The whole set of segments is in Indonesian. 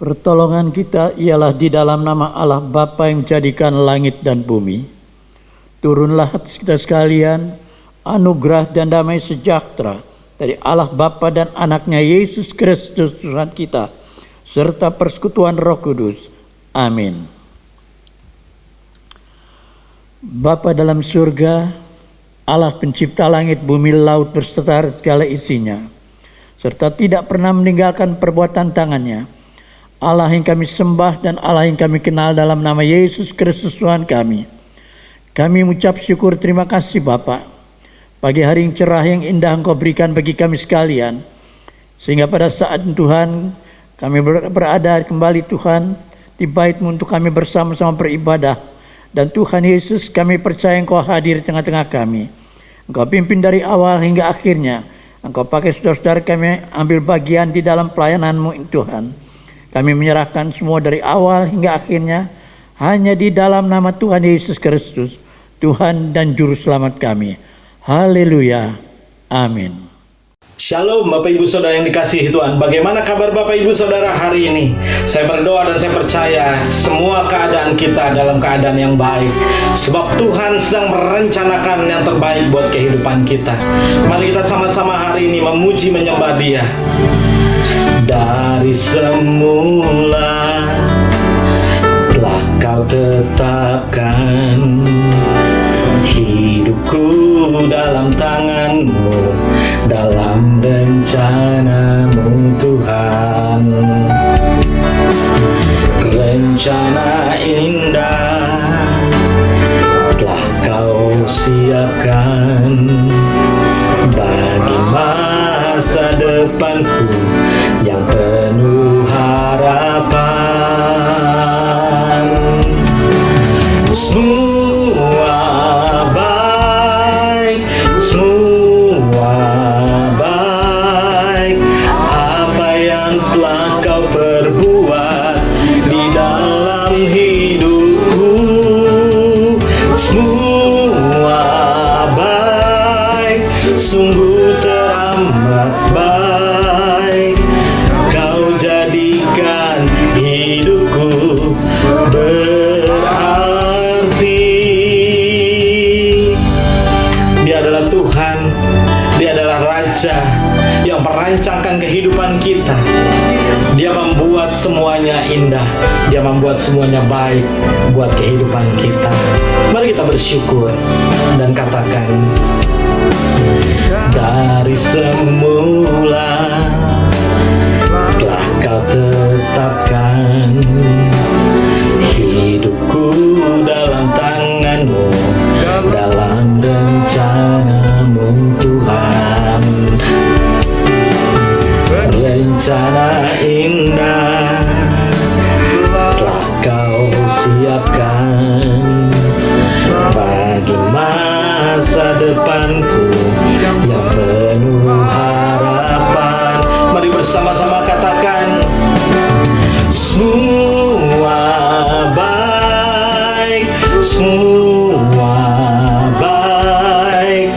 Pertolongan kita ialah di dalam nama Allah Bapa yang menjadikan langit dan bumi. Turunlah atas kita sekalian anugerah dan damai sejahtera dari Allah Bapa dan anaknya Yesus Kristus Tuhan kita, serta persekutuan Roh Kudus. Amin. Bapa dalam surga, Allah pencipta langit, bumi, laut berserta segala isinya, serta tidak pernah meninggalkan perbuatan tangannya. Allah yang kami sembah dan Allah yang kami kenal dalam nama Yesus Kristus Tuhan kami. Kami mengucap syukur terima kasih Bapa. Pagi hari yang cerah yang indah Engkau berikan bagi kami sekalian. Sehingga pada saat Tuhan kami berada kembali Tuhan di bait-Mu untuk kami bersama-sama beribadah. Dan Tuhan Yesus, kami percaya Engkau hadir di tengah-tengah kami. Engkau pimpin dari awal hingga akhirnya. Engkau pakai saudara-saudara kami ambil bagian di dalam pelayanan-Mu Tuhan. Kami menyerahkan semua dari awal hingga akhirnya hanya di dalam nama Tuhan Yesus Kristus, Tuhan dan Juru Selamat kami. Haleluya. Amin. Shalom Bapak Ibu Saudara yang dikasihi Tuhan. Bagaimana kabar Bapak Ibu Saudara hari ini? Saya berdoa dan saya percaya semua keadaan kita dalam keadaan yang baik, sebab Tuhan sedang merencanakan yang terbaik buat kehidupan kita. Mari kita sama-sama hari ini memuji menyembah Dia. Dari semula telah Kau tetapkan hidupku dalam tangan-Mu, dalam rencana-Mu Tuhan. Rencana indah telah Kau siapkan bagi masa depanku yang penuh harapan. Semua baik, semua baik, apa yang telah Kau perbuat di dalam hidupku. Semua baik, sungguh teramat baik. Kau jadikan hidupku berarti. Dia adalah Tuhan, Dia adalah Raja yang merancangkan kehidupan kita. Dia membuat semuanya indah, Dia membuat semuanya baik buat kehidupan kita. Mari kita bersyukur dan katakan, dari semula telah Kau tetapkan hidupku dalam tangan-Mu, dalam rencana-Mu Tuhan. Rencana indah telah Kau siapkan bagi masa depanku yang penuh harapan. Mari bersama-sama katakan, semua baik, semua baik,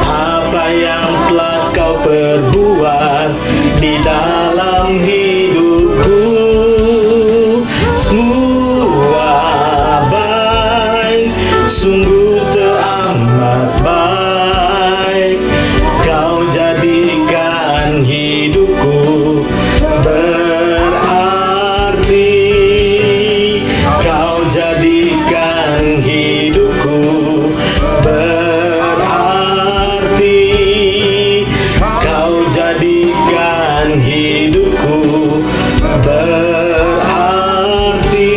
apa yang telah Kau perbuat di dalam hidupku. Semua baik, sungguh teramat baik. Kau jadikan hidupku berarti. Kau jadikan hidupku berarti. Kau jadikan hidupku berarti.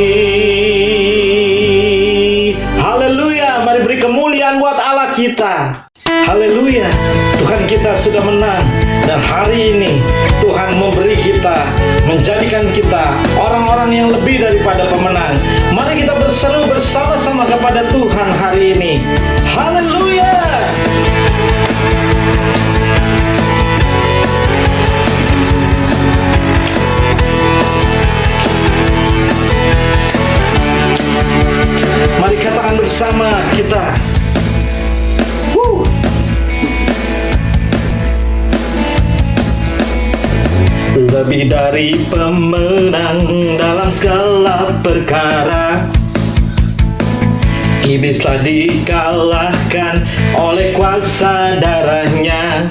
Haleluya. Mari beri kemuliaan buat Allah kita. Haleluya. Tuhan kita sudah menang, dan hari ini Tuhan memberi kita, menjadikan kita orang-orang yang lebih daripada pemenang. Mari kita berseru bersama-sama kepada Tuhan hari ini. Haleluya. Mari katakan bersama kita. lebih dari pemenang dalam segala perkara. Iblislah dikalahkan oleh kuasa darahnya.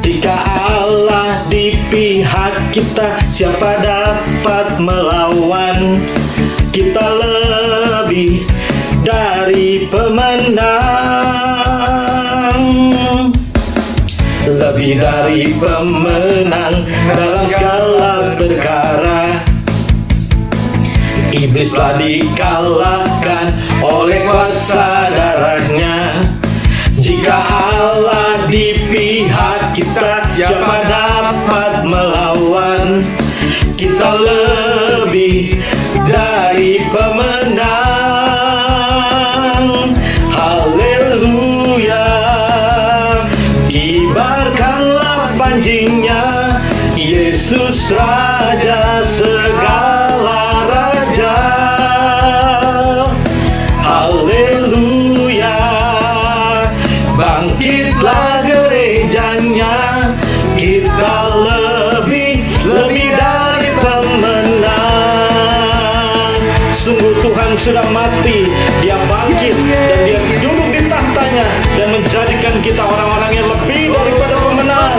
Jika Allah di pihak kita, siapa dapat melawan? Kita lebih dari pemenang, lebih dari pemenang dalam segala perkara. Iblislah dikalahkan oleh kuasa darahnya. Jika Allah di pihak kita, siapa dapat melawan? Kita lebih dari pemenang. Haleluya. Kibarkanlah panjingnya, Yesus Raja segala raja. Haleluya. Bangkitlah gerejanya, kita lebih dari pemenang. Sungguh Tuhan sudah mati, Dia bangkit dan Dia duduk di tahtanya dan menjadikan kita orang-orang yang lebih daripada pemenang.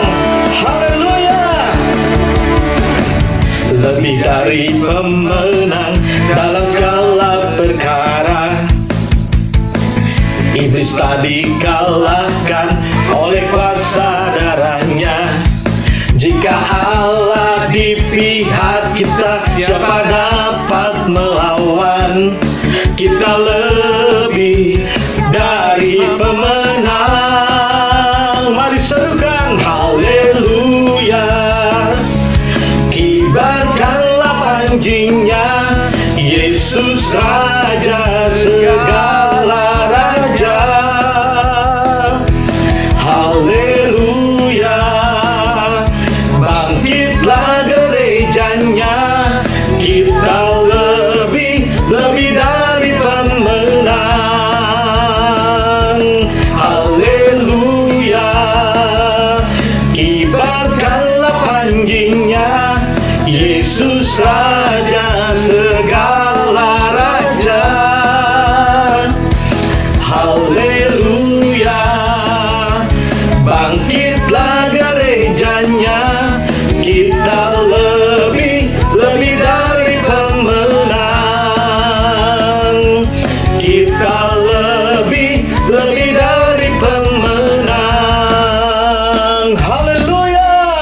Haleluya. Lebih dari pemenang dalam segala perkara. Iblis tak dikalahkan oleh kuasa darahnya. Jika Allah di pihak kita, siapa dapat melawan? Kita lebih dari pemenang. Mari serukan haleluya. Kibarkanlah panjingnya, Yesus Raja segala raja. Haleluya. Bangkitlah gerejanya, kita lebih dari pemenang. Haleluya. Kibarkanlah panjingnya, Yesus Raja segala raja. Haleluya. Bangkitlah gerejanya, kita lebih dari pemenang. Kita lebih dari pemenang. Haleluya.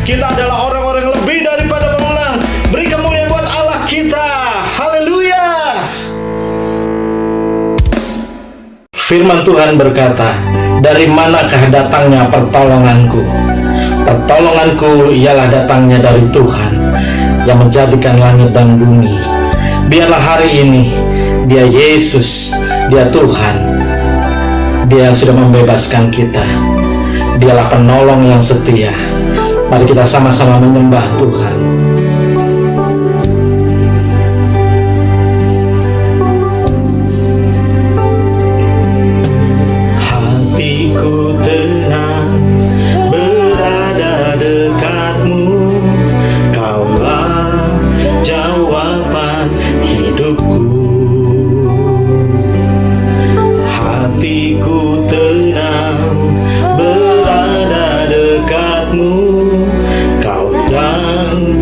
Kita adalah orang-orang yang lebih daripada pemenang. Beri kemuliaan buat Allah kita. Haleluya. Firman Tuhan berkata, dari manakah datangnya pertolonganku? Pertolonganku ialah datangnya dari Tuhan yang menjadikan langit dan bumi. Biarlah hari ini Dia Yesus, Dia Tuhan, Dia sudah membebaskan kita. Dialah penolong yang setia. Mari kita sama-sama menyembah Tuhan. Hatiku tenang berada dekatmu, Kaulah jawaban hidupku. Hatiku tenang berada dekatmu, Kau dan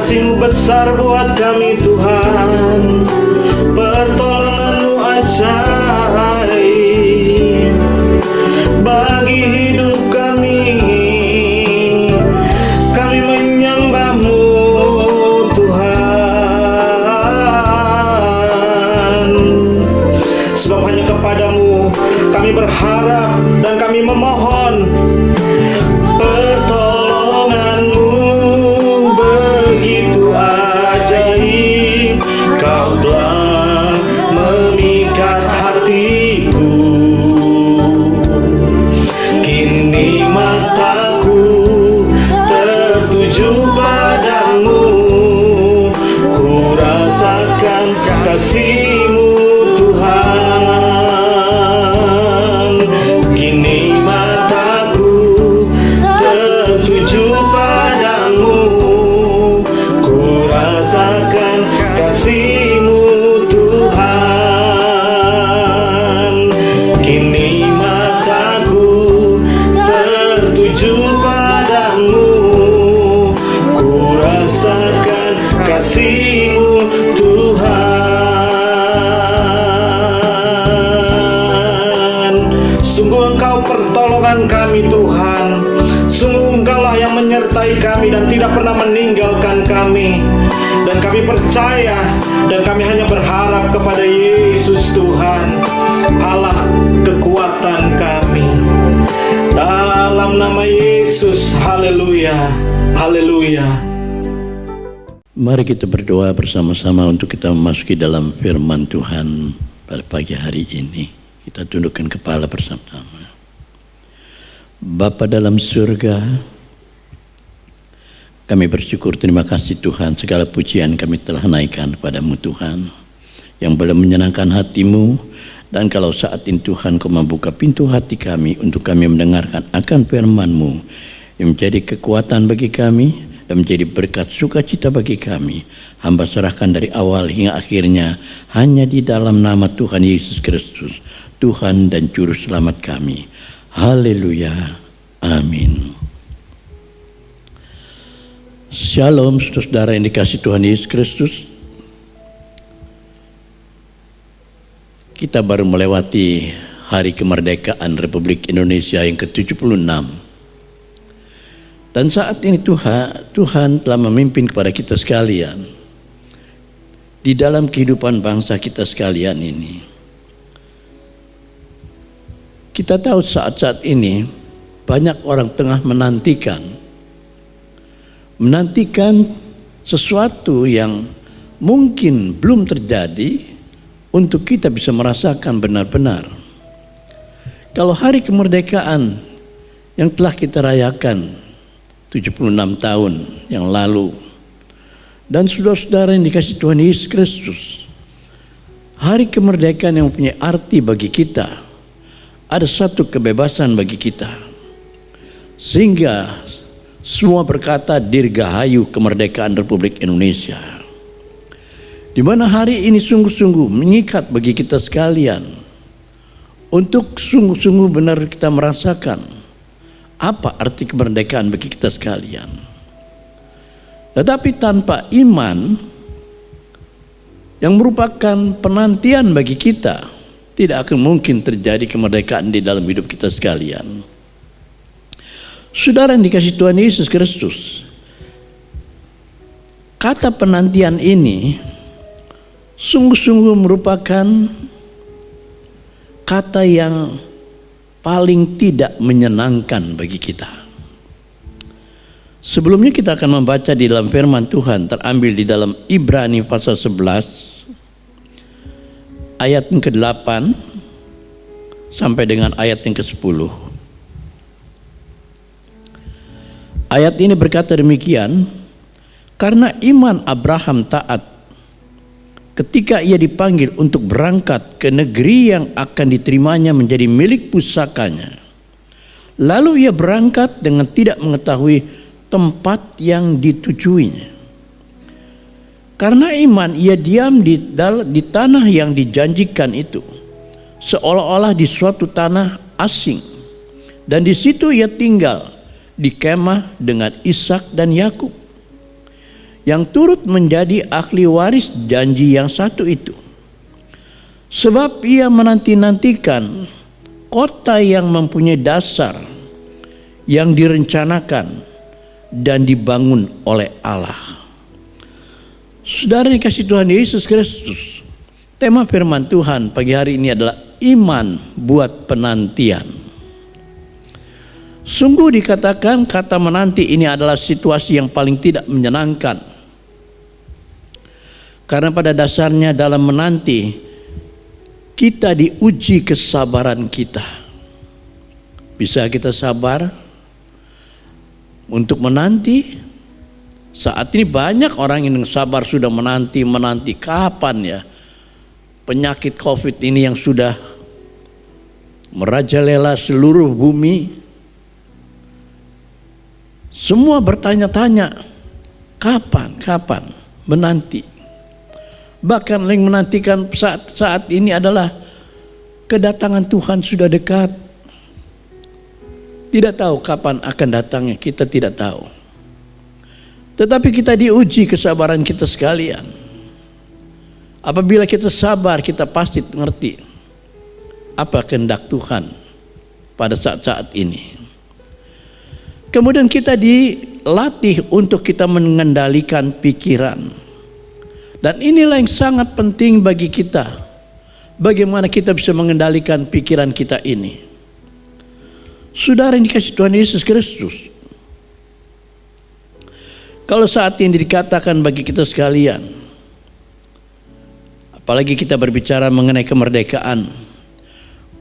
Kasih-Mu besar buat kami Tuhan, pertolongan-Mu ajaib bagi hidup kami. Kami menyembah-Mu Tuhan, sebab hanya kepadamu kami berharap dan kami memohon. Pertolongan-Mu begitu ajaib, Kau telah memikat hatiku. Kini mataku tertuju padamu, ku rasakan kasih-Mu Tuhan. Kini mataku tertuju padamu, ku rasakan kasih-Mu Tuhan. Kini mataku tertuju padamu, ku rasakan kasih-Mu Tuhan. Sungguh Engkau pertolongan kami Tuhan, sungguh Engkaulah yang menyertai kami dan tidak pernah meninggalkan kami. Dan kami percaya dan kami hanya berharap kepada Yesus Tuhan, Allah kekuatan kami. Dalam nama Yesus, haleluya, haleluya. Mari kita berdoa bersama-sama untuk kita memasuki dalam firman Tuhan pada pagi hari ini. Kita tundukkan kepala bersama-sama. Bapa dalam surga, kami bersyukur, terima kasih Tuhan, segala pujian kami telah naikkan kepadamu Tuhan, yang boleh menyenangkan hatimu. Dan kalau saat ini Tuhan Kau membuka pintu hati kami untuk kami mendengarkan akan firman-Mu yang menjadi kekuatan bagi kami dan menjadi berkat sukacita bagi kami, hamba serahkan dari awal hingga akhirnya hanya di dalam nama Tuhan Yesus Kristus, Tuhan dan Juru Selamat kami. Haleluya, amin. Shalom saudara yang dikasihi Tuhan Yesus Kristus. Kita baru melewati hari kemerdekaan Republik Indonesia yang ke-76. Dan saat ini Tuhan telah memimpin kepada kita sekalian di dalam kehidupan bangsa kita sekalian ini. Kita tahu saat-saat ini banyak orang tengah menantikan sesuatu yang mungkin belum terjadi untuk kita bisa merasakan benar-benar. Kalau hari kemerdekaan yang telah kita rayakan 76 tahun yang lalu, dan saudara-saudara yang dikasihi Tuhan Yesus Kristus, hari kemerdekaan yang mempunyai arti bagi kita, ada satu kebebasan bagi kita, sehingga semua berkata dirgahayu kemerdekaan Republik Indonesia, di mana hari ini sungguh-sungguh mengikat bagi kita sekalian untuk sungguh-sungguh benar kita merasakan apa arti kemerdekaan bagi kita sekalian. Tetapi tanpa iman yang merupakan penantian bagi kita, tidak akan mungkin terjadi kemerdekaan di dalam hidup kita sekalian. Saudara yang dikasihi Tuhan Yesus Kristus, kata penantian ini sungguh-sungguh merupakan kata yang paling tidak menyenangkan bagi kita. Sebelumnya kita akan membaca di dalam firman Tuhan terambil di dalam Ibrani pasal 11 ayat yang ke-8 sampai dengan ayat yang ke-10. Ayat ini berkata demikian, karena iman Abraham taat ketika ia dipanggil untuk berangkat ke negeri yang akan diterimanya menjadi milik pusakanya. Lalu ia berangkat dengan tidak mengetahui tempat yang ditujuinya. Karena iman ia diam di tanah yang dijanjikan itu, seolah-olah di suatu tanah asing, dan di situ ia tinggal di kemah dengan Ishak dan Yakub. yang turut menjadi ahli waris janji yang satu itu. Sebab ia menanti-nantikan kota yang mempunyai dasar, yang direncanakan dan dibangun oleh Allah. Saudara dikasih Tuhan Yesus Kristus, tema firman Tuhan pagi hari ini adalah iman buat penantian. Sungguh dikatakan kata menanti ini adalah situasi yang paling tidak menyenangkan. Karena pada dasarnya dalam menanti kita diuji kesabaran kita. Bisa kita sabar untuk menanti? Saat ini banyak orang yang sabar sudah menanti kapan ya penyakit COVID ini yang sudah merajalela seluruh bumi. Semua bertanya-tanya kapan menanti. Bahkan yang menantikan saat ini adalah kedatangan Tuhan sudah dekat. Tidak tahu kapan akan datangnya, kita tidak tahu. Tetapi kita diuji kesabaran kita sekalian. Apabila kita sabar, kita pasti mengerti apa kehendak Tuhan pada saat-saat ini. Kemudian kita dilatih untuk kita mengendalikan pikiran. Dan inilah yang sangat penting bagi kita. Bagaimana kita bisa mengendalikan pikiran kita ini. Saudara yang dikasih Tuhan Yesus Kristus, kalau saat ini dikatakan bagi kita sekalian, apalagi kita berbicara mengenai kemerdekaan,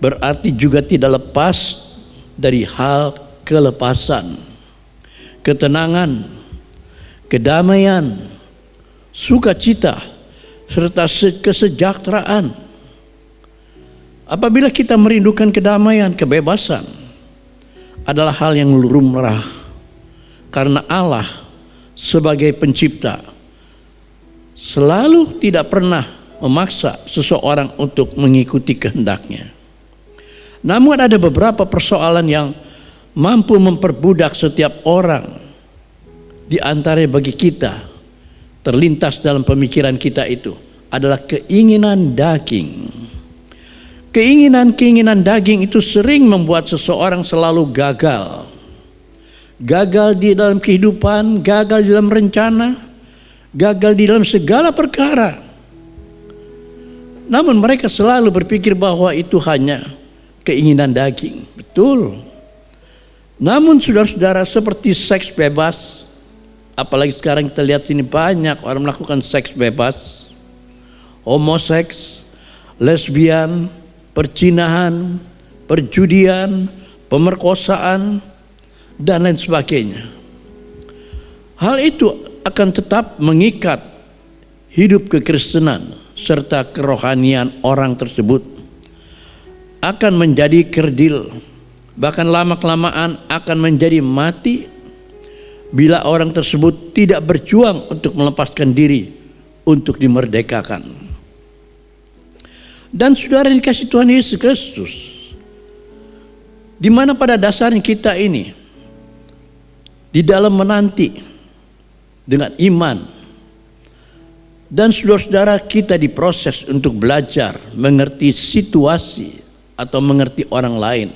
berarti juga tidak lepas dari hal kelepasan, ketenangan, kedamaian, sukacita, serta kesejahteraan. Apabila kita merindukan kedamaian, kebebasan adalah hal yang lumrah, karena Allah sebagai pencipta selalu tidak pernah memaksa seseorang untuk mengikuti kehendaknya. Namun ada beberapa persoalan yang mampu memperbudak setiap orang. Di antaranya bagi kita terlintas dalam pemikiran kita itu adalah keinginan daging. Keinginan daging itu sering membuat seseorang selalu gagal. Gagal di dalam kehidupan, gagal di dalam rencana, gagal di dalam segala perkara. Namun mereka selalu berpikir bahwa itu hanya keinginan daging. Betul. Namun saudara-saudara, seperti seks bebas, apalagi sekarang kita lihat ini banyak orang melakukan seks bebas, homoseks, lesbian, percinahan, perjudian, pemerkosaan, dan lain sebagainya. Hal itu akan tetap mengikat hidup kekristenan serta kerohanian orang tersebut, akan menjadi kerdil, bahkan lama-kelamaan akan menjadi mati bila orang tersebut tidak berjuang untuk melepaskan diri untuk dimerdekakan. Dan saudara yang dikasih Tuhan Yesus Kristus, di mana pada dasarnya kita ini di dalam menanti dengan iman, dan saudara-saudara kita diproses untuk belajar mengerti situasi atau mengerti orang lain.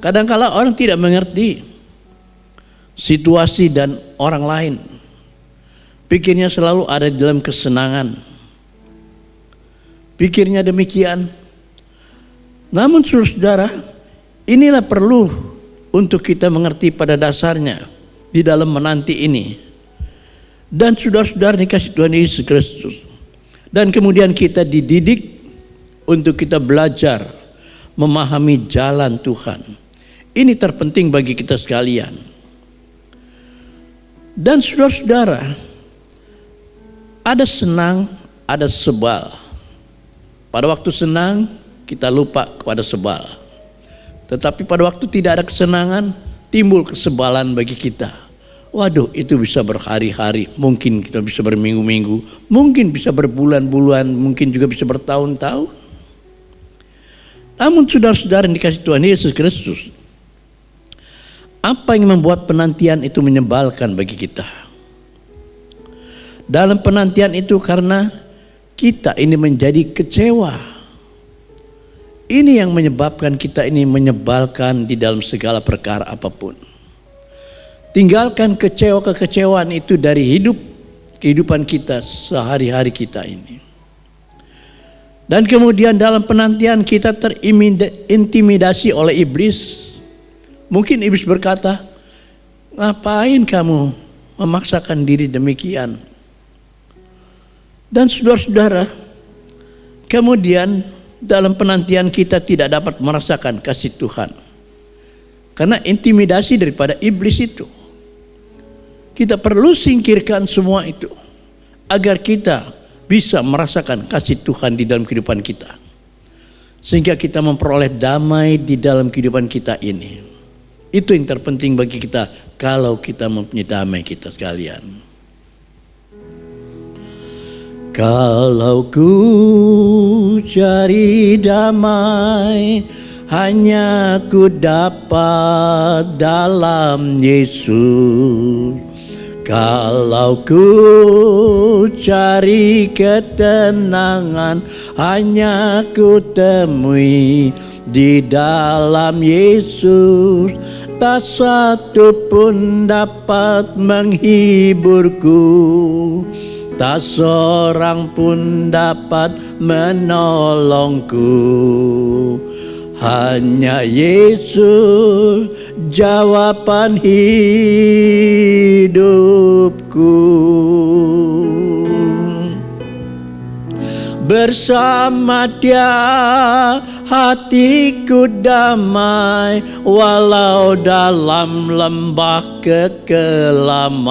Kadang-kala orang tidak mengerti situasi dan orang lain, pikirnya selalu ada di dalam kesenangan, pikirnya demikian. Namun saudara-saudara, inilah perlu untuk kita mengerti pada dasarnya di dalam menanti ini. Dan saudara-saudara dikasih Tuhan Yesus Kristus, dan kemudian kita dididik untuk kita belajar memahami jalan Tuhan. Ini terpenting bagi kita sekalian. Dan saudara-saudara, ada senang, ada sebal. Pada waktu senang kita lupa kepada sebal. Tetapi pada waktu tidak ada kesenangan, timbul kesebalan bagi kita. Waduh, itu bisa berhari-hari, mungkin kita bisa berminggu-minggu, mungkin bisa berbulan-bulan, mungkin juga bisa bertahun-tahun. Namun saudara-saudara yang dikasih Tuhan Yesus Kristus, apa yang membuat penantian itu menyebalkan bagi kita? Dalam penantian itu karena kita ini menjadi kecewa. Ini yang menyebabkan kita ini menyebalkan di dalam segala perkara apapun. Tinggalkan kekecewaan itu dari kehidupan kita sehari-hari kita ini. Dan kemudian dalam penantian kita terintimidasi oleh iblis. Mungkin iblis berkata, ngapain kamu memaksakan diri demikian? Dan saudara-saudara, kemudian dalam penantian kita tidak dapat merasakan kasih Tuhan. Karena intimidasi daripada iblis itu. Kita perlu singkirkan semua itu. Agar kita bisa merasakan kasih Tuhan di dalam kehidupan kita. Sehingga kita memperoleh damai di dalam kehidupan kita ini. Itu yang terpenting bagi kita kalau kita mempunyai damai kita sekalian. Kalau ku cari damai, hanya ku dapat dalam Yesus. Kalau ku cari ketenangan, hanya ku temui di dalam Yesus. Tak satu pun dapat menghiburku, tak seorang pun dapat menolongku. Hanya Yesus jawaban hidupku. Bersama Dia hatiku damai, walau dalam lembah kekelaman.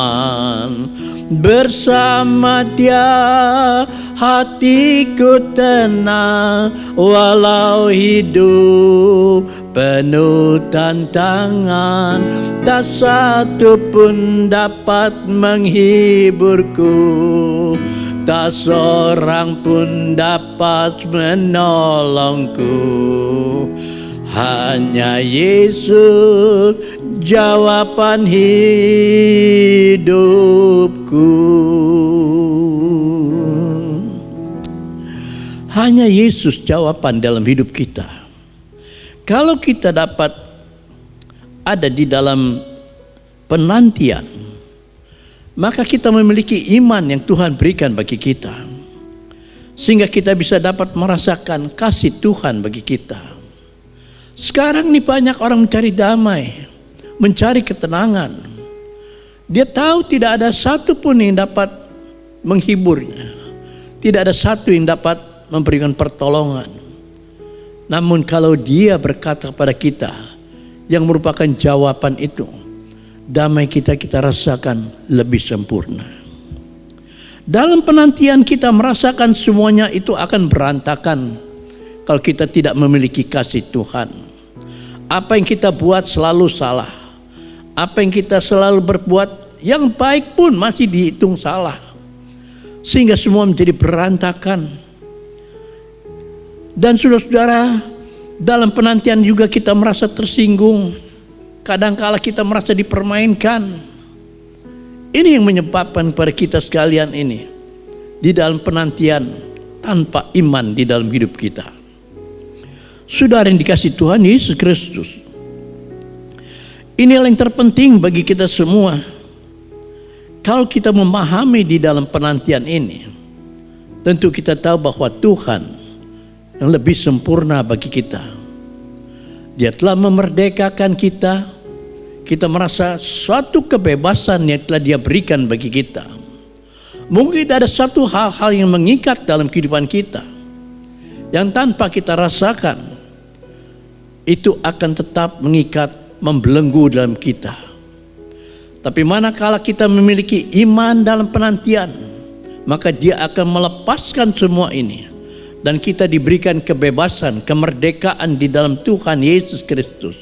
Bersama Dia hatiku tenang, walau hidup penuh tantangan. Tak satu pun dapat menghiburku, tak seorang pun dapat menolongku. Hanya Yesus jawaban hidupku. Hanya Yesus jawaban dalam hidup kita. Kalau kita dapat ada di dalam penantian, maka kita memiliki iman yang Tuhan berikan bagi kita. Sehingga kita bisa dapat merasakan kasih Tuhan bagi kita. Sekarang nih banyak orang mencari damai, mencari ketenangan. Dia tahu tidak ada satu pun yang dapat menghiburnya. Tidak ada satu yang dapat memberikan pertolongan. Namun kalau dia berkata kepada kita yang merupakan jawaban itu, damai kita rasakan lebih sempurna. Dalam penantian kita merasakan semuanya itu akan berantakan kalau kita tidak memiliki kasih Tuhan. Apa yang kita buat selalu salah. Apa yang kita selalu berbuat yang baik pun masih dihitung salah. Sehingga semua menjadi berantakan. Dan saudara-saudara, dalam penantian juga kita merasa tersinggung. Kadangkala kita merasa dipermainkan. Ini yang menyebabkan pada kita sekalian ini di dalam penantian tanpa iman di dalam hidup kita. Saudara yang dikasih Tuhan Yesus Kristus, inilah yang terpenting bagi kita semua. Kalau kita memahami di dalam penantian ini, tentu kita tahu bahwa Tuhan yang lebih sempurna bagi kita. Dia telah memerdekakan kita. Kita merasa suatu kebebasan yang telah Dia berikan bagi kita. Mungkin ada satu hal-hal yang mengikat dalam kehidupan kita, yang tanpa kita rasakan, itu akan tetap mengikat, membelenggu dalam kita. Tapi manakala kita memiliki iman dalam penantian, maka Dia akan melepaskan semua ini. Dan kita diberikan kebebasan, kemerdekaan di dalam Tuhan Yesus Kristus.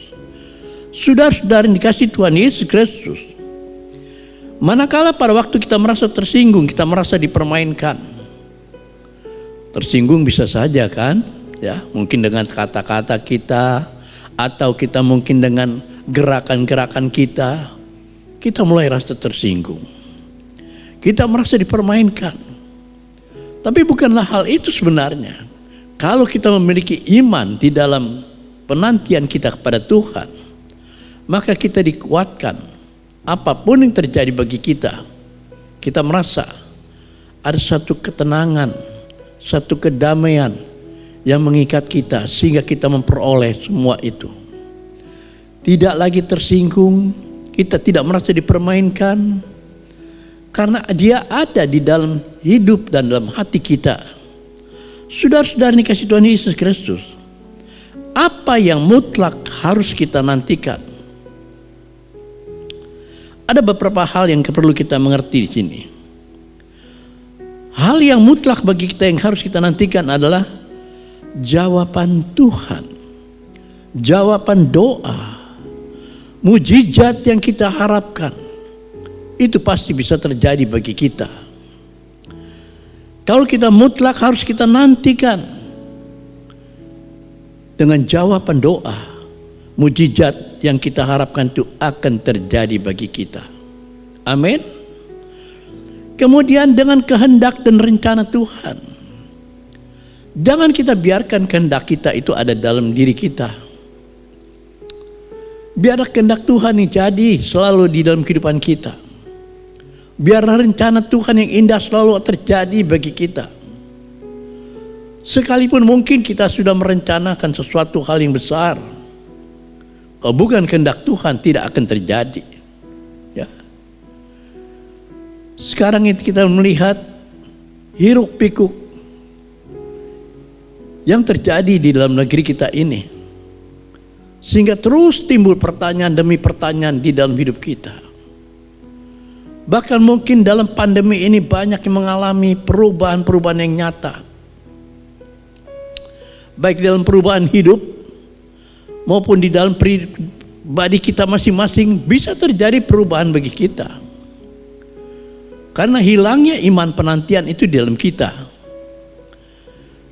Saudara-saudara yang dikasih Tuhan Yesus Kristus, manakala pada waktu kita merasa tersinggung, kita merasa dipermainkan. Tersinggung bisa saja kan? Ya, mungkin dengan kata-kata kita, atau kita mungkin dengan gerakan-gerakan kita mulai rasa tersinggung. Kita merasa dipermainkan. Tapi bukanlah hal itu sebenarnya. Kalau kita memiliki iman di dalam penantian kita kepada Tuhan, maka kita dikuatkan. Apapun yang terjadi bagi kita, kita merasa ada satu ketenangan, satu kedamaian yang mengikat kita sehingga kita memperoleh semua itu. Tidak lagi tersinggung, kita tidak merasa dipermainkan, karena Dia ada di dalam hidup dan dalam hati kita. Saudara-saudara dikasihi Tuhan Yesus Kristus, apa yang mutlak harus kita nantikan? Ada beberapa hal yang perlu kita mengerti di sini. Hal yang mutlak bagi kita yang harus kita nantikan adalah jawaban Tuhan, jawaban doa, mujizat yang kita harapkan. Itu pasti bisa terjadi bagi kita. Kalau kita mutlak harus kita nantikan dengan jawaban doa, mujizat yang kita harapkan itu akan terjadi bagi kita. Amin. Kemudian dengan kehendak dan rencana Tuhan. Jangan kita biarkan kehendak kita itu ada dalam diri kita. Biarlah kehendak Tuhan yang jadi selalu di dalam kehidupan kita. Biarlah rencana Tuhan yang indah selalu terjadi bagi kita. Sekalipun mungkin kita sudah merencanakan sesuatu hal yang besar, kalau bukan kehendak Tuhan tidak akan terjadi. Ya. Sekarang itu kita melihat hiruk pikuk yang terjadi di dalam negeri kita ini, sehingga terus timbul pertanyaan demi pertanyaan di dalam hidup kita. Bahkan mungkin dalam pandemi ini banyak yang mengalami perubahan-perubahan yang nyata, baik dalam perubahan hidup maupun di dalam pribadi kita masing-masing. Bisa terjadi perubahan bagi kita karena hilangnya iman penantian itu di dalam kita.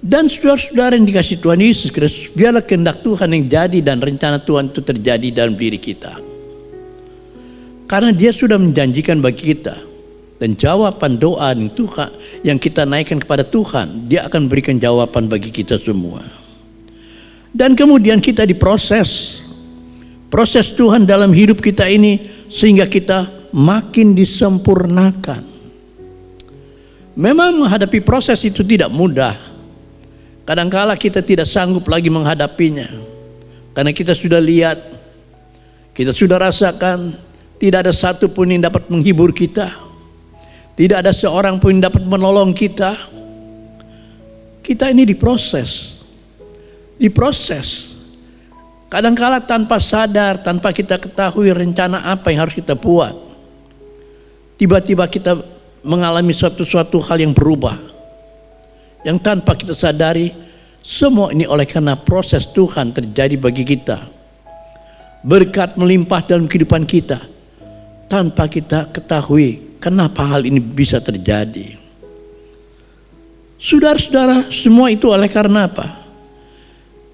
Dan saudara-saudara yang dikasihi Tuhan Yesus Kristus, biarlah kehendak Tuhan yang jadi dan rencana Tuhan itu terjadi dalam diri kita, karena Dia sudah menjanjikan bagi kita. Dan jawaban doa yang Tuhan yang kita naikkan kepada Tuhan, Dia akan berikan jawaban bagi kita semua. Dan kemudian kita diproses, proses Tuhan dalam hidup kita ini, sehingga kita makin disempurnakan. Memang menghadapi proses itu tidak mudah. Kadangkala kita tidak sanggup lagi menghadapinya, karena kita sudah lihat, kita sudah rasakan, tidak ada satu pun yang dapat menghibur kita, tidak ada seorang pun yang dapat menolong kita. Kita ini diproses. Kadangkala tanpa sadar, tanpa kita ketahui rencana apa yang harus kita buat, tiba-tiba kita mengalami suatu hal yang berubah, yang tanpa kita sadari. Semua ini oleh karena proses Tuhan terjadi bagi kita. Berkat melimpah dalam kehidupan kita tanpa kita ketahui kenapa hal ini bisa terjadi. Saudara-saudara, semua itu oleh karena apa?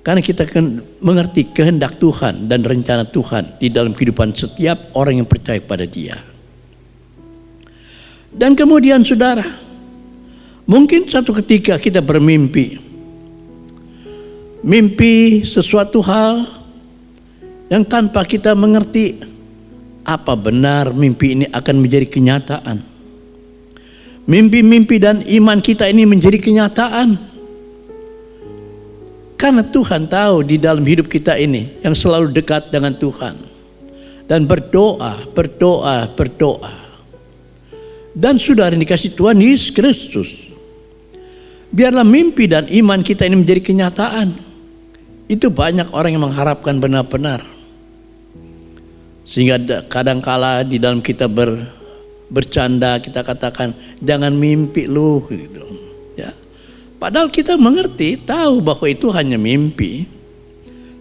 Karena kita mengerti kehendak Tuhan dan rencana Tuhan di dalam kehidupan setiap orang yang percaya pada Dia. Dan kemudian saudara, mungkin satu ketika kita bermimpi, mimpi sesuatu hal yang tanpa kita mengerti apa benar mimpi ini akan menjadi kenyataan. Mimpi-mimpi dan iman kita ini menjadi kenyataan. Karena Tuhan tahu di dalam hidup kita ini yang selalu dekat dengan Tuhan. Dan berdoa. Dan saudara yang dikasihi Tuhan Yesus Kristus, biarlah mimpi dan iman kita ini menjadi kenyataan. Itu banyak orang yang mengharapkan benar-benar. Sehingga kadangkala di dalam kita bercanda, kita katakan jangan mimpi lu gitu. Ya. Padahal kita mengerti, tahu bahwa itu hanya mimpi.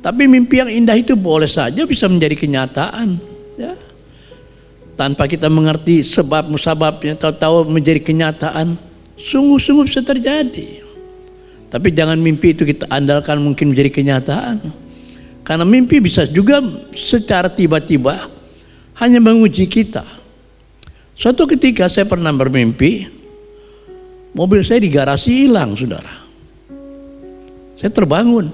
Tapi mimpi yang indah itu boleh saja bisa menjadi kenyataan. Ya. Tanpa kita mengerti sebab musababnya, tahu-tahu menjadi kenyataan, sungguh-sungguh bisa terjadi. Tapi jangan mimpi itu kita andalkan mungkin menjadi kenyataan. Karena mimpi bisa juga secara tiba-tiba hanya menguji kita. Suatu ketika saya pernah bermimpi, mobil saya di garasi hilang, saudara. Saya terbangun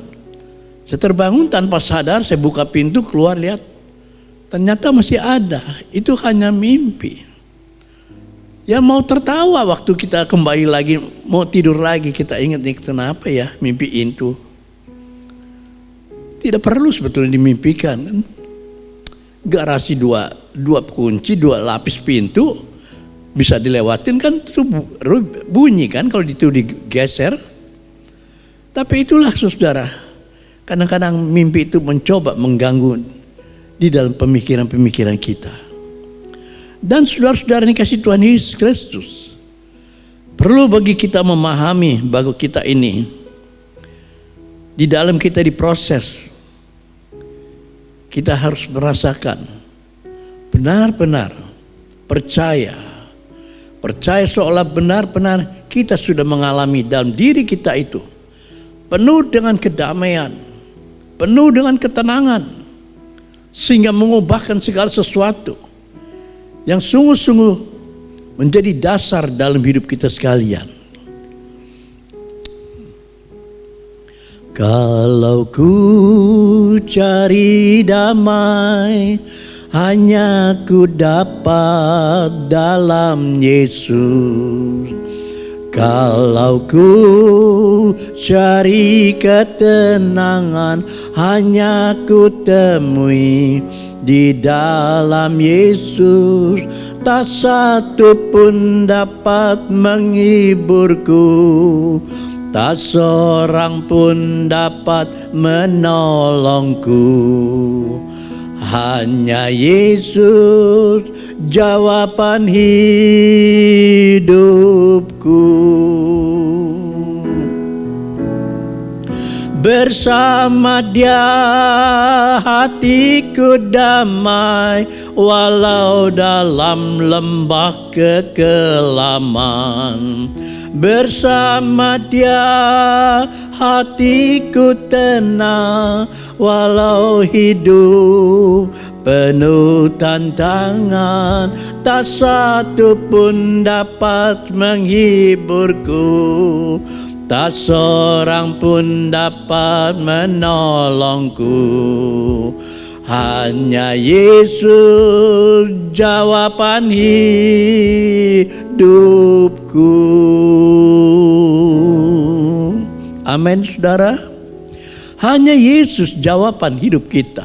tanpa sadar, saya buka pintu keluar lihat, ternyata masih ada. Itu hanya mimpi. Ya mau tertawa waktu kita kembali lagi, mau tidur lagi, kita ingat nih kenapa ya mimpi itu. Tidak perlu sebetulnya dimimpikan kan. Garasi dua kunci, 2 lapis pintu bisa dilewatin kan, itu bunyi kan kalau itu digeser. Tapi itulah saudara, kadang-kadang mimpi itu mencoba mengganggu di dalam pemikiran-pemikiran kita. Dan saudara-saudara ini kasih Tuhan Yesus Kristus, perlu bagi kita memahami bahwa kita ini di dalam kita diproses, kita harus merasakan benar-benar percaya seolah benar-benar kita sudah mengalami dalam diri kita itu penuh dengan kedamaian, penuh dengan ketenangan, sehingga mengubahkan segala sesuatu yang sungguh-sungguh menjadi dasar dalam hidup kita sekalian. Kalau ku cari damai, hanya ku dapat dalam Yesus. Kalau ku cari ketenangan, hanya ku temui di dalam Yesus. Tak satu pun dapat menghiburku, tak seorang pun dapat menolongku. Hanya Yesus jawaban hidupku. Bersama Dia hatiku damai, walau dalam lembah kekelaman. Bersama Dia hatiku tenang, walau hidup penuh tantangan. Tak satu pun dapat menghiburku, tak seorang pun dapat menolongku. Hanya Yesus jawaban hidupku. Amin, saudara. Hanya Yesus jawaban hidup kita.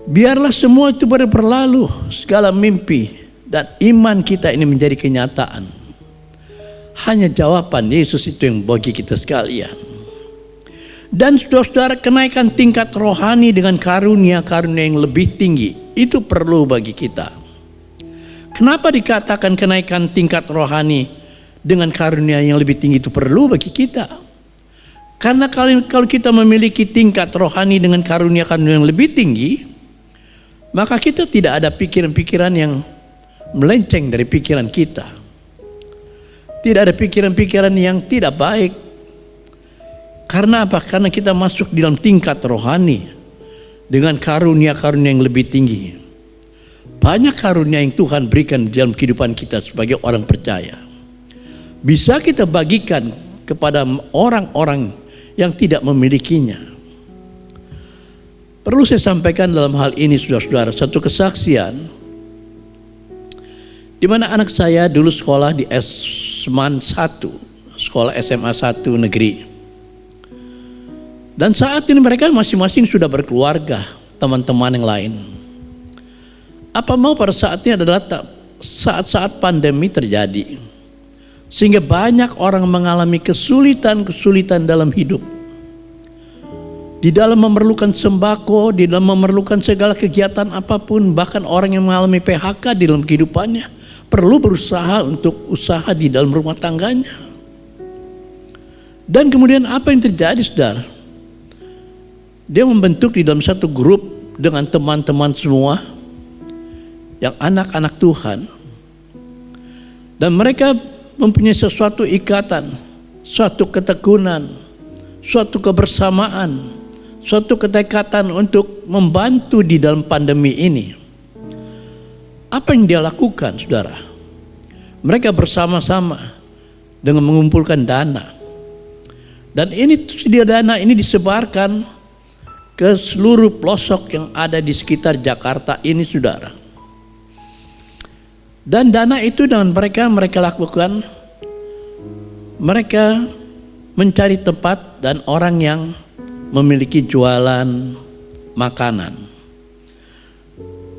Biarlah semua itu berlalu, segala mimpi dan iman kita ini menjadi kenyataan. Hanya jawaban Yesus itu yang bagi kita sekalian. Dan saudara-saudara, kenaikan tingkat rohani dengan karunia-karunia yang lebih tinggi itu perlu bagi kita. Kenapa dikatakan kenaikan tingkat rohani dengan karunia yang lebih tinggi itu perlu bagi kita? Karena kalau kita memiliki tingkat rohani dengan karunia-karunia yang lebih tinggi, maka kita tidak ada pikiran-pikiran yang melenceng dari pikiran kita. Tidak ada pikiran-pikiran yang tidak baik. Karena apa? Karena kita masuk di dalam tingkat rohani dengan karunia-karunia yang lebih tinggi. Banyak karunia yang Tuhan berikan di dalam kehidupan kita sebagai orang percaya. Bisa kita bagikan kepada orang-orang yang tidak memilikinya. Perlu saya sampaikan dalam hal ini, saudara-saudara, satu kesaksian di mana anak saya dulu sekolah di Seman 1, sekolah SMA 1 negeri. Dan saat ini mereka masing-masing sudah berkeluarga, teman-teman yang lain. Apa mau pada saat ini adalah saat-saat pandemi terjadi, sehingga banyak orang mengalami kesulitan-kesulitan dalam hidup. Di dalam memerlukan sembako, di dalam memerlukan segala kegiatan apapun, bahkan orang yang mengalami PHK di dalam kehidupannya perlu berusaha untuk usaha di dalam rumah tangganya. Dan kemudian apa yang terjadi, saudara? Dia membentuk di dalam satu grup dengan teman-teman semua yang anak-anak Tuhan. Dan mereka mempunyai sesuatu ikatan, suatu ketekunan, suatu kebersamaan, suatu ketekatan untuk membantu di dalam pandemi ini. Apa yang dia lakukan, saudara? Mereka bersama-sama dengan mengumpulkan dana. Dan ini dana ini disebarkan ke seluruh pelosok yang ada di sekitar Jakarta ini, saudara. Dan dana itu dengan mereka lakukan, mereka mencari tempat dan orang yang memiliki jualan makanan.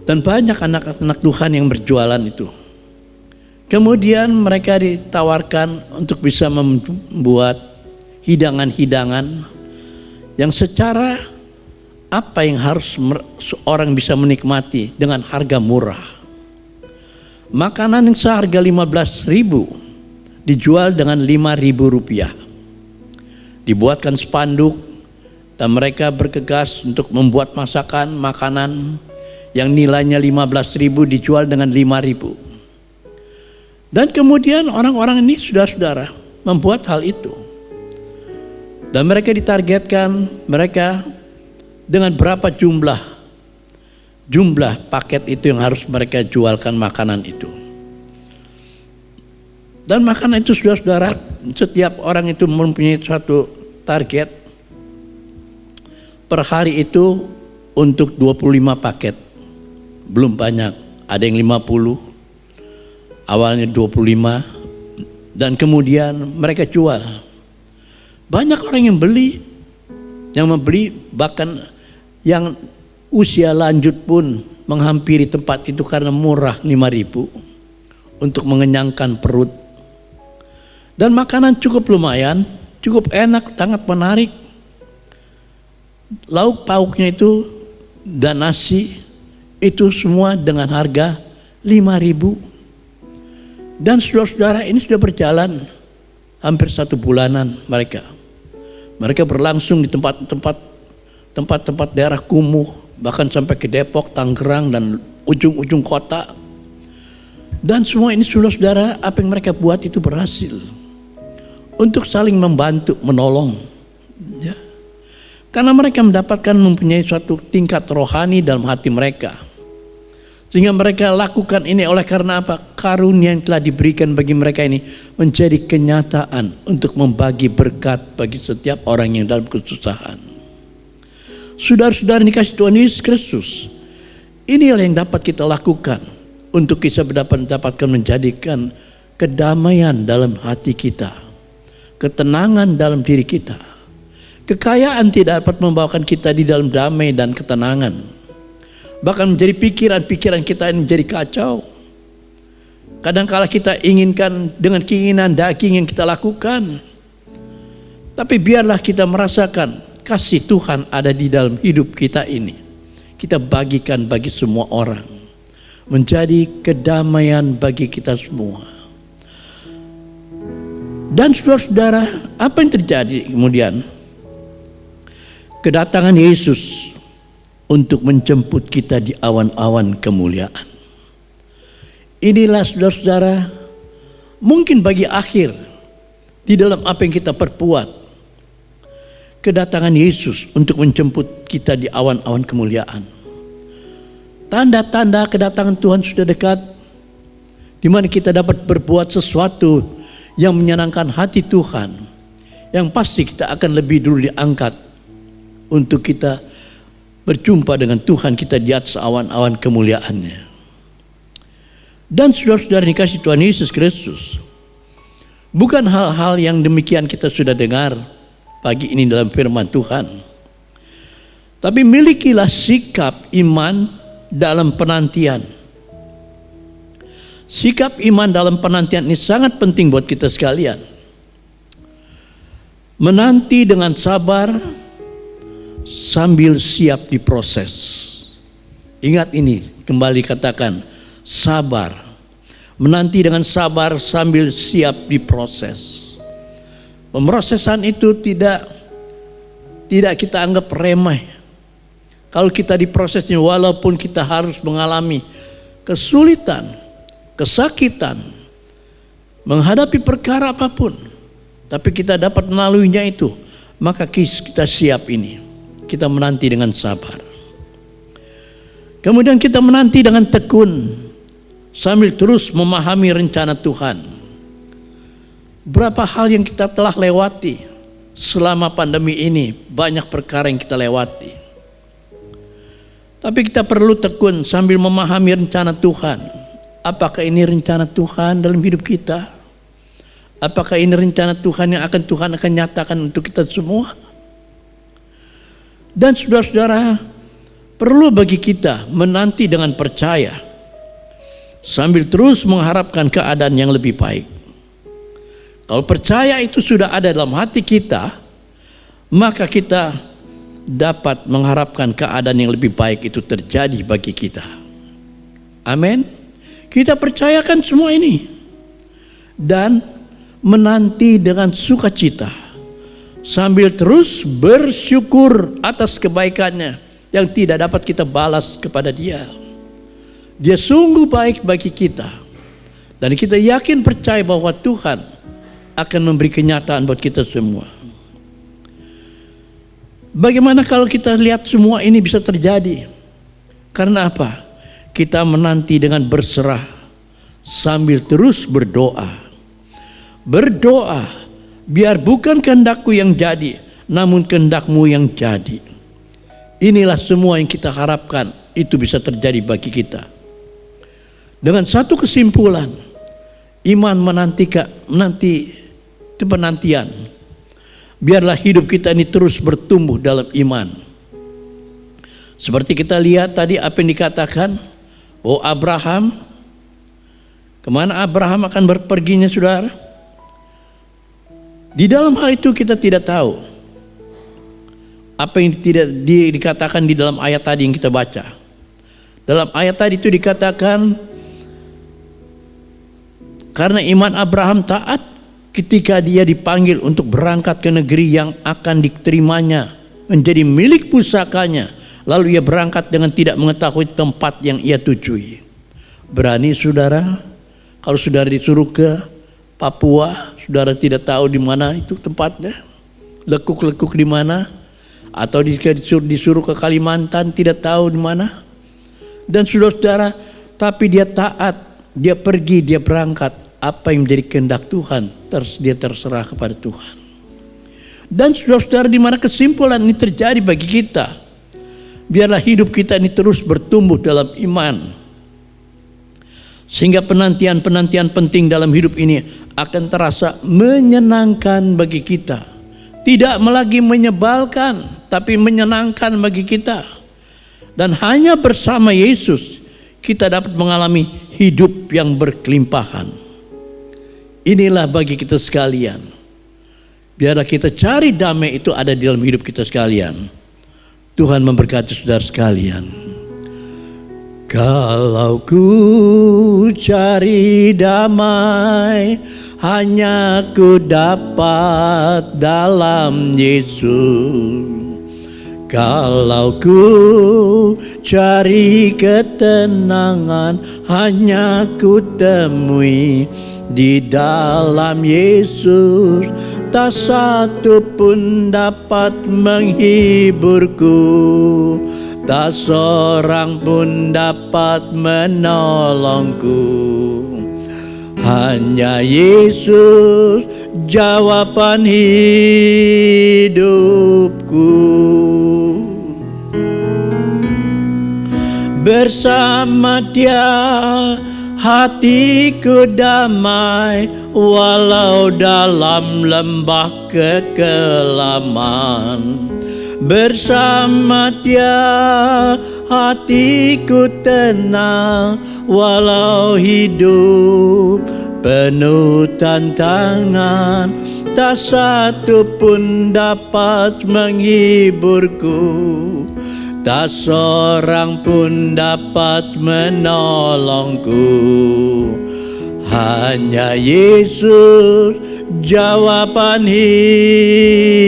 Dan banyak anak-anak Tuhan yang berjualan itu. Kemudian mereka ditawarkan untuk bisa membuat hidangan-hidangan yang secara apa yang harus seorang bisa menikmati dengan harga murah. Makanan yang seharga 15.000 dijual dengan 5.000 rupiah. Dibuatkan spanduk dan mereka bergegas untuk membuat masakan makanan yang nilainya 15.000 dijual dengan 5.000. Dan kemudian orang-orang ini saudara-saudara membuat hal itu. Dan mereka ditargetkan mereka dengan berapa jumlah paket itu yang harus mereka jualkan makanan itu. Dan makanan itu saudara-saudara, setiap orang itu mempunyai suatu target per hari itu untuk 25 paket. Belum banyak, ada yang 50, awalnya 25, dan kemudian mereka jual. Banyak orang yang membeli, bahkan yang usia lanjut pun menghampiri tempat itu karena murah 5.000 untuk mengenyangkan perut. Dan makanan cukup lumayan, cukup enak, sangat menarik. Lauk pauknya itu dan nasi itu semua dengan harga 5.000. Dan saudara-saudara ini sudah berjalan hampir 1 bulanan mereka. Mereka berlangsung di tempat-tempat daerah kumuh, bahkan sampai ke Depok, Tangerang, dan ujung-ujung kota. Dan semua ini saudara-saudara, apa yang mereka buat itu berhasil untuk saling membantu, menolong. Ya. Karena mereka mempunyai suatu tingkat rohani dalam hati mereka. Sehingga mereka lakukan ini oleh karena apa? Karunia yang telah diberikan bagi mereka ini menjadi kenyataan untuk membagi berkat bagi setiap orang yang dalam kesusahan. Saudara-saudara dikasih Tuhan Yesus Kristus, inilah yang dapat kita lakukan untuk kita mendapatkan menjadikan kedamaian dalam hati kita, ketenangan dalam diri kita. Kekayaan tidak dapat membawakan kita di dalam damai dan ketenangan. Bahkan menjadi pikiran-pikiran kita ini menjadi kacau. Kadang-kala kita inginkan dengan keinginan daging yang kita lakukan. Tapi biarlah kita merasakan kasih Tuhan ada di dalam hidup kita ini. Kita bagikan bagi semua orang. Menjadi kedamaian bagi kita semua. Dan saudara-saudara, apa yang terjadi kemudian? Kedatangan Yesus untuk menjemput kita di awan-awan kemuliaan. Inilah saudara-saudara, mungkin bagi akhir di dalam apa yang kita perbuat, kedatangan Yesus untuk menjemput kita di awan-awan kemuliaan. Tanda-tanda kedatangan Tuhan sudah dekat, di mana kita dapat berbuat sesuatu yang menyenangkan hati Tuhan, yang pasti kita akan lebih dulu diangkat untuk kita berjumpa dengan Tuhan kita di atas awan-awan kemuliaannya. Dan saudara-saudara dikasih Tuhan Yesus Kristus, bukan hal-hal yang demikian kita sudah dengar pagi ini dalam firman Tuhan. Tapi milikilah sikap iman dalam penantian. Sikap iman dalam penantian ini sangat penting buat kita sekalian. Menanti dengan sabar sambil siap diproses. Ingat ini, kembali katakan, sabar. Menanti dengan sabar sambil siap diproses. Pemrosesan itu tidak kita anggap remeh. Kalau kita diprosesnya, walaupun kita harus mengalami kesulitan, kesakitan, menghadapi perkara apapun, tapi kita dapat melaluinya itu, maka kita siap ini. Kita menanti dengan sabar. Kemudian kita menanti dengan tekun. sambil terus memahami rencana Tuhan. Berapa hal yang kita telah lewati selama pandemi ini, banyak perkara yang kita lewati. Tapi kita perlu tekun sambil memahami rencana Tuhan. Apakah ini rencana Tuhan dalam hidup kita? Apakah ini rencana Tuhan yang Tuhan akan nyatakan untuk kita semua? Dan saudara-saudara, perlu bagi kita menanti dengan percaya sambil terus mengharapkan keadaan yang lebih baik. Kalau percaya itu sudah ada dalam hati kita, maka kita dapat mengharapkan keadaan yang lebih baik itu terjadi bagi kita. Amin. Kita percayakan semua ini dan menanti dengan sukacita sambil terus bersyukur atas kebaikannya yang tidak dapat kita balas kepada Dia. Dia sungguh baik bagi kita, dan kita yakin percaya bahwa Tuhan akan memberi kenyataan buat kita semua. Bagaimana kalau kita lihat semua ini bisa terjadi? Karena apa? Kita menanti dengan berserah sambil terus berdoa. Berdoa, biar bukan kehendakku yang jadi, namun kehendak-Mu yang jadi. Inilah semua yang kita harapkan itu bisa terjadi bagi kita. Dengan satu kesimpulan, iman menanti penantian. Biarlah hidup kita ini terus bertumbuh dalam iman. Seperti kita lihat tadi apa yang dikatakan, oh Abraham, kemana Abraham akan berperginya saudara? Di dalam hal itu kita tidak tahu apa yang tidak dikatakan di dalam ayat tadi yang kita baca. Dalam ayat tadi itu dikatakan, karena iman Abraham taat ketika dia dipanggil untuk berangkat ke negeri yang akan diterimanya menjadi milik pusakanya, lalu ia berangkat dengan tidak mengetahui tempat yang ia tujui. Berani saudara kalau saudara disuruh ke Papua, saudara tidak tahu di mana itu tempatnya, lekuk-lekuk di mana, atau disuruh ke Kalimantan tidak tahu di mana. Dan saudara-saudara, tapi dia taat, dia pergi, dia berangkat. Apa yang menjadi kehendak Tuhan, dia terserah kepada Tuhan. Dan saudara-saudara, di mana kesimpulan ini terjadi bagi kita? Biarlah hidup kita ini terus bertumbuh dalam iman, sehingga penantian-penantian penting dalam hidup ini akan terasa menyenangkan bagi kita. Tidak lagi menyebalkan, tapi menyenangkan bagi kita. Dan hanya bersama Yesus kita dapat mengalami hidup yang berkelimpahan. Inilah bagi kita sekalian. Biarlah kita cari damai itu ada di dalam hidup kita sekalian. Tuhan memberkati saudara sekalian. Kalau ku cari damai, hanya ku dapat dalam Yesus. Kalau ku cari ketenangan, hanya ku temui di dalam Yesus. Tak satu pun dapat menghiburku, tak seorang pun dapat menolongku. Hanya Yesus jawaban hidupku. Bersama Dia hatiku damai, walau dalam lembah kekelaman. Bersama Dia hatiku tenang, walau hidup penuh tantangan. Tak satu pun dapat menghiburku, tak seorang pun dapat menolongku. Hanya Yesus jawaban hidupku.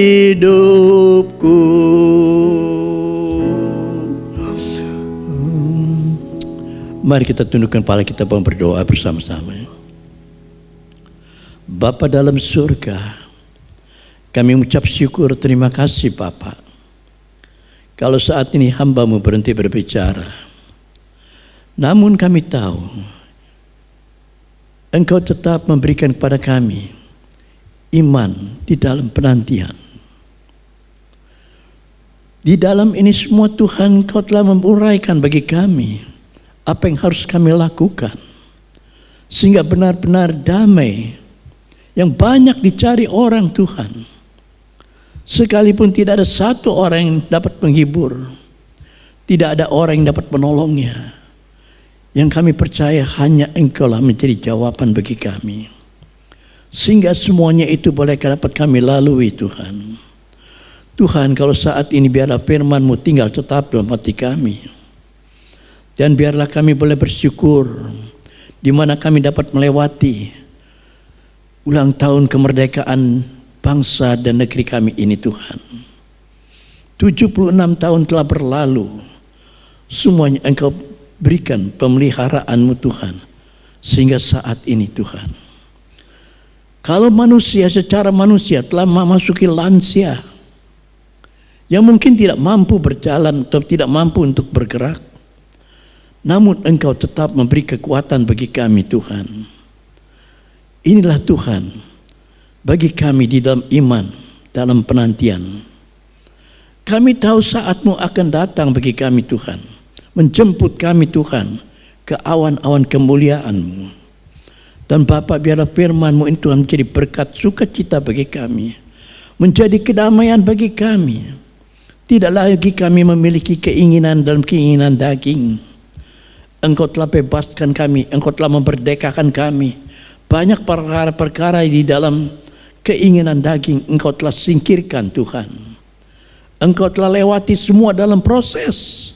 Mari kita tundukkan kepala kita dan berdoa bersama-sama. Bapa dalam surga, kami mengucap syukur, terima kasih Bapa. Kalau saat ini hamba-Mu berhenti berbicara, namun kami tahu Engkau tetap memberikan kepada kami iman di dalam penantian. Di dalam ini semua Tuhan, Engkau telah menguraikan bagi kami apa yang harus kami lakukan, sehingga benar-benar damai yang banyak dicari orang Tuhan. Sekalipun tidak ada satu orang yang dapat menghibur, tidak ada orang yang dapat menolongnya. Yang kami percaya hanya Engkau lah menjadi jawaban bagi kami, sehingga semuanya itu boleh dapat kami lalui Tuhan. Tuhan, kalau saat ini biarlah firman-Mu tinggal tetap dalam hati kami, dan biarlah kami boleh bersyukur di mana kami dapat melewati ulang tahun kemerdekaan bangsa dan negeri kami ini Tuhan. 76 tahun telah berlalu, semuanya Engkau berikan pemeliharaan-Mu Tuhan, sehingga saat ini Tuhan, kalau manusia secara manusia telah memasuki lansia, yang mungkin tidak mampu berjalan atau tidak mampu untuk bergerak, namun Engkau tetap memberi kekuatan bagi kami Tuhan. Inilah Tuhan bagi kami di dalam iman, dalam penantian. Kami tahu saat-Mu akan datang bagi kami Tuhan, menjemput kami Tuhan ke awan-awan kemuliaan-Mu. Dan Bapa, biarlah firman-Mu ini Tuhan menjadi berkat sukacita bagi kami, menjadi kedamaian bagi kami. Tidak lagi kami memiliki keinginan dalam keinginan daging. Engkau telah bebaskan kami, Engkau telah memerdekakan kami. Banyak perkara-perkara di dalam keinginan daging Engkau telah singkirkan Tuhan. Engkau telah lewati semua dalam proses.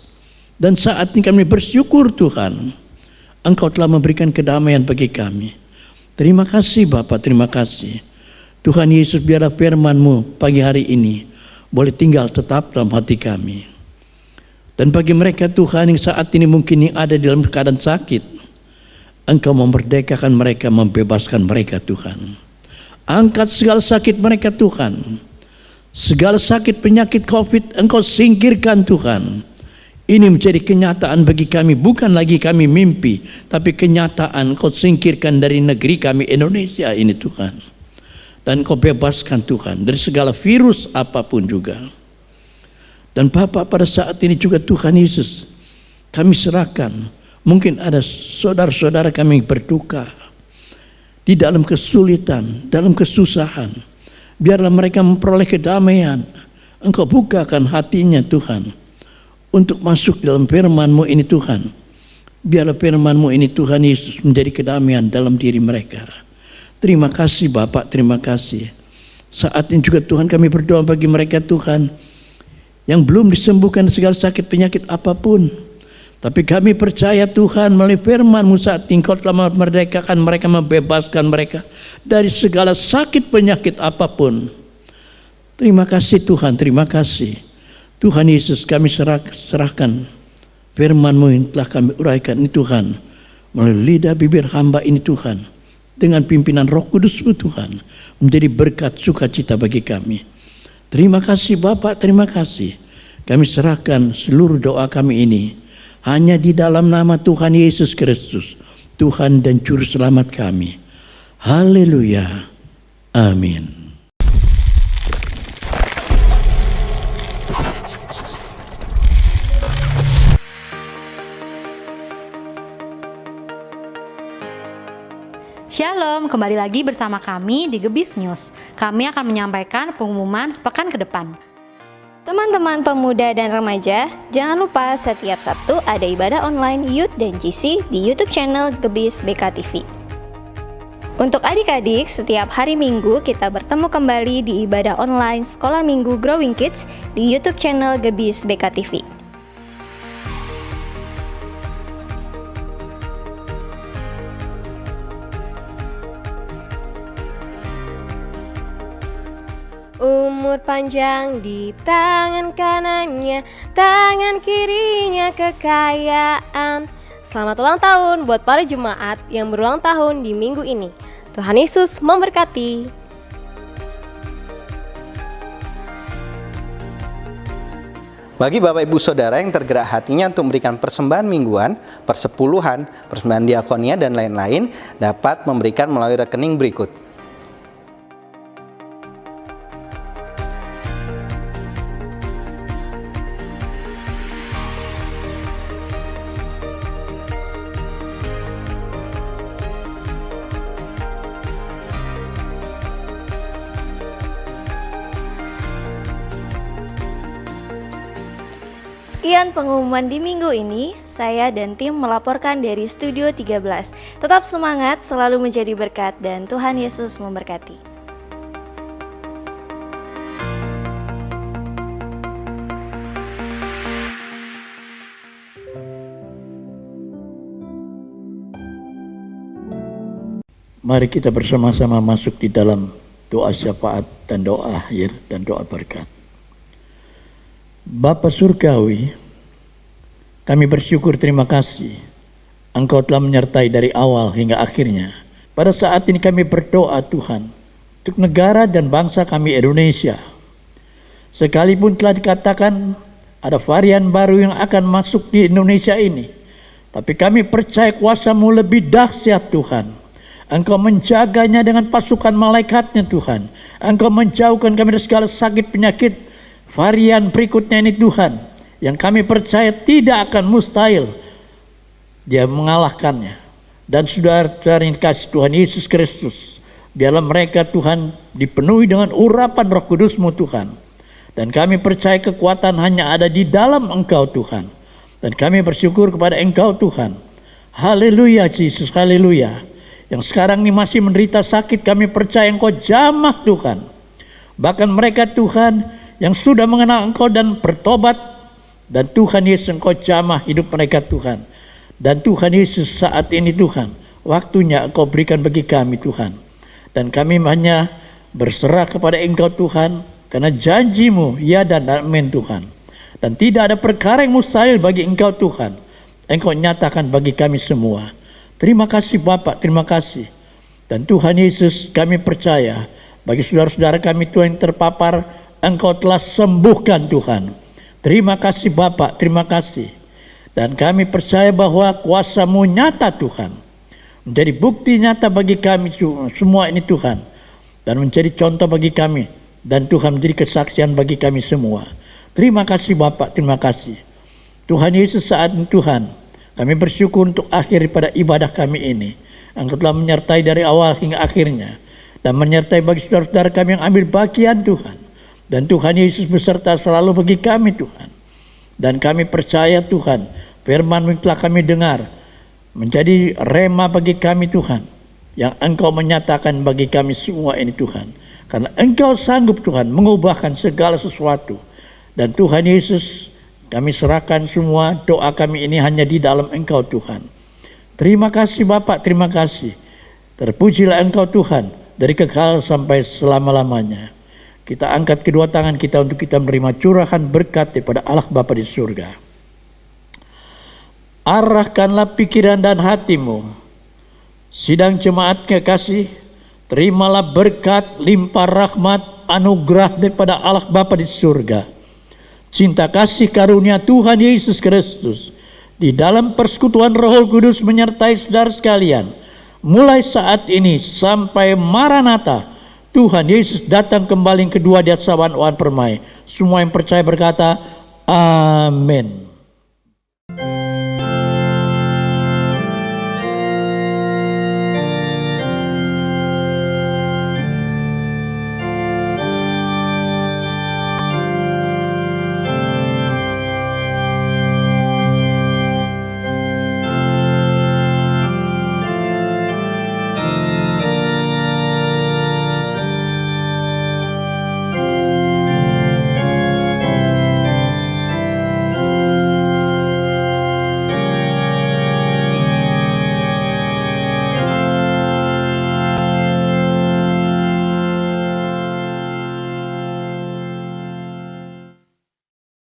Dan saat ini kami bersyukur Tuhan, Engkau telah memberikan kedamaian bagi kami. Terima kasih Bapa, terima kasih. Tuhan Yesus, biarlah firman-Mu pagi hari ini boleh tinggal tetap dalam hati kami. Dan bagi mereka Tuhan yang saat ini mungkin yang ada dalam keadaan sakit, Engkau memerdekakan mereka, membebaskan mereka Tuhan. Angkat segala sakit mereka Tuhan. Segala sakit penyakit COVID Engkau singkirkan Tuhan. Ini menjadi kenyataan bagi kami, bukan lagi kami mimpi, tapi kenyataan Engkau singkirkan dari negeri kami Indonesia ini Tuhan. Dan Kau bebaskan Tuhan dari segala virus apapun juga. Dan Bapa, pada saat ini juga Tuhan Yesus, kami serahkan, mungkin ada saudara-saudara kami berduka di dalam kesulitan, dalam kesusahan. Biarlah mereka memperoleh kedamaian. Engkau bukakan hatinya Tuhan untuk masuk dalam firman-Mu ini Tuhan. Biarlah firman-Mu ini Tuhan Yesus menjadi kedamaian dalam diri mereka. Terima kasih Bapak, terima kasih. Saat ini juga Tuhan kami berdoa bagi mereka Tuhan yang belum disembuhkan segala sakit penyakit apapun. Tapi kami percaya Tuhan melalui firman-Mu saat ini Engkau telah memerdekakan mereka, membebaskan mereka dari segala sakit penyakit apapun. Terima kasih Tuhan, terima kasih. Tuhan Yesus, kami serahkan firman-Mu yang telah kami uraikan ini Tuhan, melalui lidah bibir hamba ini Tuhan, dengan pimpinan Roh Kudus-Mu Tuhan, menjadi berkat sukacita bagi kami. Terima kasih Bapak, terima kasih. Kami serahkan seluruh doa kami ini hanya di dalam nama Tuhan Yesus Kristus, Tuhan dan Juru Selamat kami. Haleluya. Amin. Shalom, kembali lagi bersama kami di Gebis News. Kami akan menyampaikan pengumuman sepekan ke depan. Teman-teman pemuda dan remaja, jangan lupa setiap Sabtu ada ibadah online Youth dan GC di YouTube channel Gebis BKTV. Untuk adik-adik, setiap hari Minggu kita bertemu kembali di ibadah online Sekolah Minggu Growing Kids di YouTube channel Gebis BKTV. Umur panjang di tangan kanannya, tangan kirinya kekayaan. Selamat ulang tahun buat para jemaat yang berulang tahun di minggu ini. Tuhan Yesus memberkati. Bagi Bapak Ibu Saudara yang tergerak hatinya untuk memberikan persembahan mingguan, persepuluhan, persembahan diakonia, dan lain-lain, dapat memberikan melalui rekening berikut. Sekian pengumuman di minggu ini, saya dan tim melaporkan dari Studio 13. Tetap semangat, selalu menjadi berkat, dan Tuhan Yesus memberkati. Mari kita bersama-sama masuk di dalam doa syafaat dan doa akhir dan doa berkat. Bapa Surgawi, kami bersyukur, terima kasih Engkau telah menyertai dari awal hingga akhirnya. Pada saat ini kami berdoa Tuhan untuk negara dan bangsa kami Indonesia. Sekalipun telah dikatakan ada varian baru yang akan masuk di Indonesia ini, tapi kami percaya kuasa-Mu lebih dahsyat Tuhan. Engkau menjaganya dengan pasukan malaikat-Nya Tuhan. Engkau menjauhkan kami dari segala sakit penyakit varian berikutnya ini Tuhan, yang kami percaya tidak akan mustahil Dia mengalahkannya. Dan saudara-saudara yang dikasihi Tuhan Yesus Kristus, biarlah mereka Tuhan dipenuhi dengan urapan Roh Kudus-Mu Tuhan. Dan kami percaya kekuatan hanya ada di dalam Engkau Tuhan. Dan kami bersyukur kepada Engkau Tuhan. Haleluya Yesus, haleluya. Yang sekarang ini masih menderita sakit, kami percaya Engkau jamah Tuhan. Bahkan mereka Tuhan yang sudah mengenal Engkau dan bertobat, dan Tuhan Yesus Engkau jamah hidup mereka Tuhan. Dan Tuhan Yesus saat ini Tuhan, waktunya Engkau berikan bagi kami Tuhan. Dan kami hanya berserah kepada Engkau Tuhan, karena janji-Mu ya dan amin Tuhan. Dan tidak ada perkara yang mustahil bagi Engkau Tuhan. Engkau nyatakan bagi kami semua. Terima kasih Bapak, terima kasih. Dan Tuhan Yesus, kami percaya bagi saudara-saudara kami Tuhan yang terpapar, Engkau telah sembuhkan Tuhan. Terima kasih Bapak, terima kasih. Dan kami percaya bahwa kuasa-Mu nyata Tuhan. Menjadi bukti nyata bagi kami semua ini Tuhan. Dan menjadi contoh bagi kami. Dan Tuhan menjadi kesaksian bagi kami semua. Terima kasih Bapak, terima kasih. Tuhan Yesus, saat ini Tuhan, kami bersyukur untuk akhir pada ibadah kami ini. Engkau telah menyertai dari awal hingga akhirnya. Dan menyertai bagi saudara-saudara kami yang ambil bagian Tuhan. Dan Tuhan Yesus beserta selalu bagi kami Tuhan. Dan kami percaya Tuhan, firman yang telah kami dengar menjadi rema bagi kami Tuhan, yang Engkau menyatakan bagi kami semua ini Tuhan. Karena Engkau sanggup Tuhan mengubahkan segala sesuatu. Dan Tuhan Yesus, kami serahkan semua doa kami ini hanya di dalam Engkau Tuhan. Terima kasih Bapak, terima kasih. Terpujilah Engkau Tuhan dari kekal sampai selama-lamanya. Kita angkat kedua tangan kita untuk kita menerima curahan berkat daripada Allah Bapa di surga. Arahkanlah pikiran dan hatimu. Sidang jemaat kekasih, terimalah berkat, limpah rahmat, anugerah daripada Allah Bapa di surga. Cinta kasih karunia Tuhan Yesus Kristus di dalam persekutuan Roh Kudus menyertai saudara sekalian. Mulai saat ini sampai Maranatha, Tuhan Yesus datang kembali kedua di atas awan permai. Semua yang percaya berkata, amin.